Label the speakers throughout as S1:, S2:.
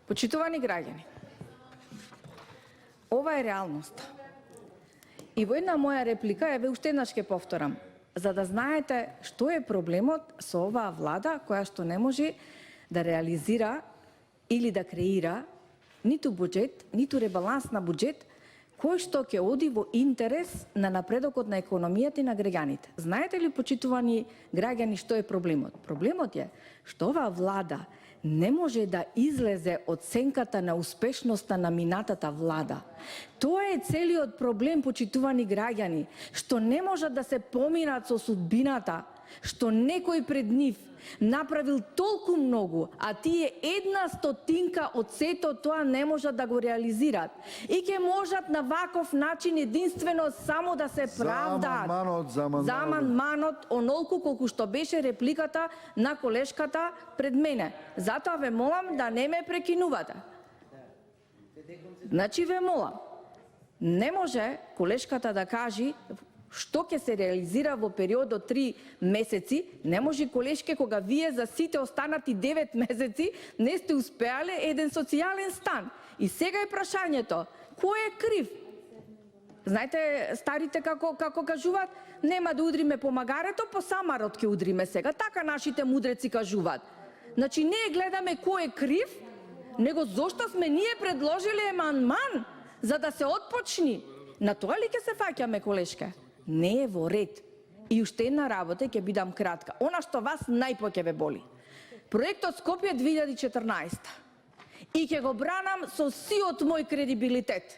S1: Почитувани граѓани, ова е реалност. И во една моја реплика, еве уште еднаш ќе повторам, за да знаете што е проблемот со оваа влада која што не може да реализира или да креира ниту буџет, ниту ребаланс на буџет кој што ќе оди во интерес на напредокот на економијата и на граѓаните. Знаете ли, почитувани граѓани, што е проблемот? Проблемот е што оваа влада не може да излезе од сенката на успешноста на минатата влада. Тоа е целиот проблем, почитувани граѓани, што не можат да се поминат со судбината, што некој пред нив направил толку многу, а тие 1/100 од сето тоа не можат да го реализираат. И ќе можат на ваков начин единствено само да се правдаат за амандманот, онолку колку што беше репликата на колешката пред мене. Затоа ве молам да не ме прекинувате. Значи ве молам, не може колешката да кажи што ќе се реализира во период од 3 месеци, не може колешке кога вие за сите останати 9 месеци не сте успеале еден социјален стан. И сега е прашањето, кој е крив? Знаете, старите како кажуваат, нема да удриме по магарето, по самарот ќе удриме сега. Така нашите мудреци кажуваат. Значи не гледаме кој е крив, него зошто сме ние предложиле амандман за да се отпочни. На тоа ли ќе се фаќаме, колешке? Не е во ред. И уште една работа, ќе бидам кратка. Она што вас најпоќе ве боли. Проектот Скопје 2014. И ќе го бранам со сиот мој кредибилитет.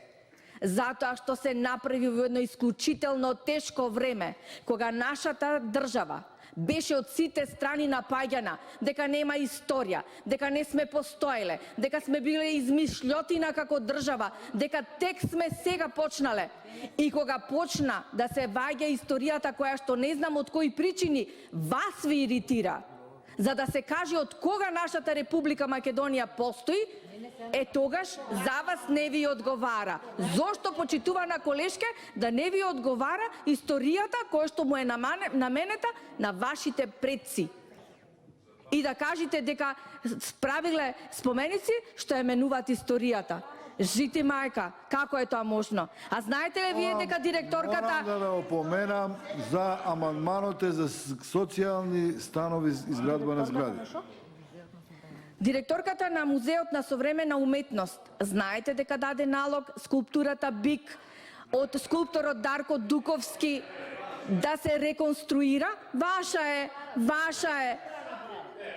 S1: Затоа што се направи во едно исклучително тешко време, кога нашата држава беше од сите страни напаѓана, дека нема историја, дека не сме постоеле, дека сме биле измишлјотина како држава, дека тек сме сега почнале. И кога почна да се ваѓа историјата која што не знам од кои причини вас ви иритира, за да се каже од кога нашата Република Македонија постои, тогаш за вас не ви одговара. Зошто, почитувана колешке, да не ви одговара историјата која што му е наменета на вашите предци? И да кажете дека справиле споменици што ја менуваат историјата. Жити мајка, како е тоа можно? А знаете ли вие дека директорката...
S2: Морам да ве опоменам за амандманоте за социјални станови изградба на згради.
S1: Директорката на Музеот на современа уметност, знаете дека даде налог скулптурата Бик од скулпторот Дарко Дуковски да се реконструира? Ваша е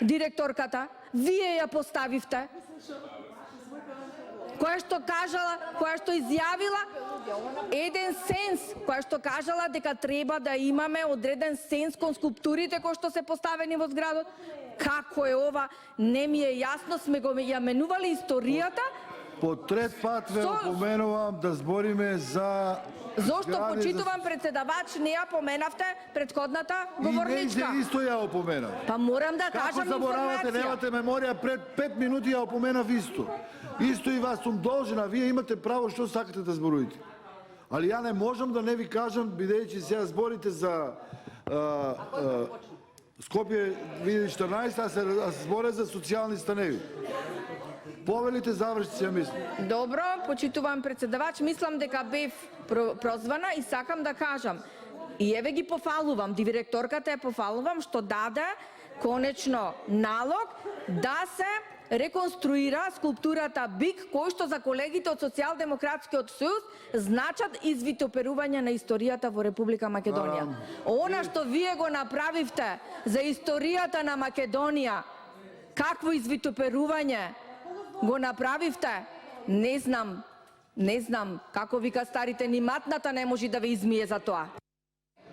S1: директорката. Вие ја поставивте. Која што кажала, која што изјавила еден сенс, која што кажала дека треба да имаме одреден сенс кон скулптурите кои што се поставени во зградот. Како е ова? Не ми е јасно, сме го ја менували историјата.
S2: По трет пат ве опоменувам да збориме за...
S1: Зошто, почитувам председавач, не ја поменавте предходната говорничка?
S2: И не исто ја опоменав.
S1: Па морам да кажам информација.
S2: Како заборавате, немате меморија, пред 5 минути ја опоменав исто. Исто и вас сум должна, вие имате право што сакате да зборуете. Али ја не можам да не ви кажам, бидејќи сега зборите за Скопје 2014, а се зборе за социјални станеви. Повелите завршите се, мислам.
S1: Добро, почитувам председавач, мислам дека бев прозвана и сакам да кажам. И еве ги пофалувам, директорката ја пофалувам што даде конечно налог да се реконструира скулптурата Бик, кој што за колегите од Социјалдемократскиот сојуз значат извитоперување на историјата во Република Македонија. Она што вие го направивте за историјата на Македонија, какво извитоперување го направивте, не знам, како вика старите, ни матната не може да ве измие за тоа.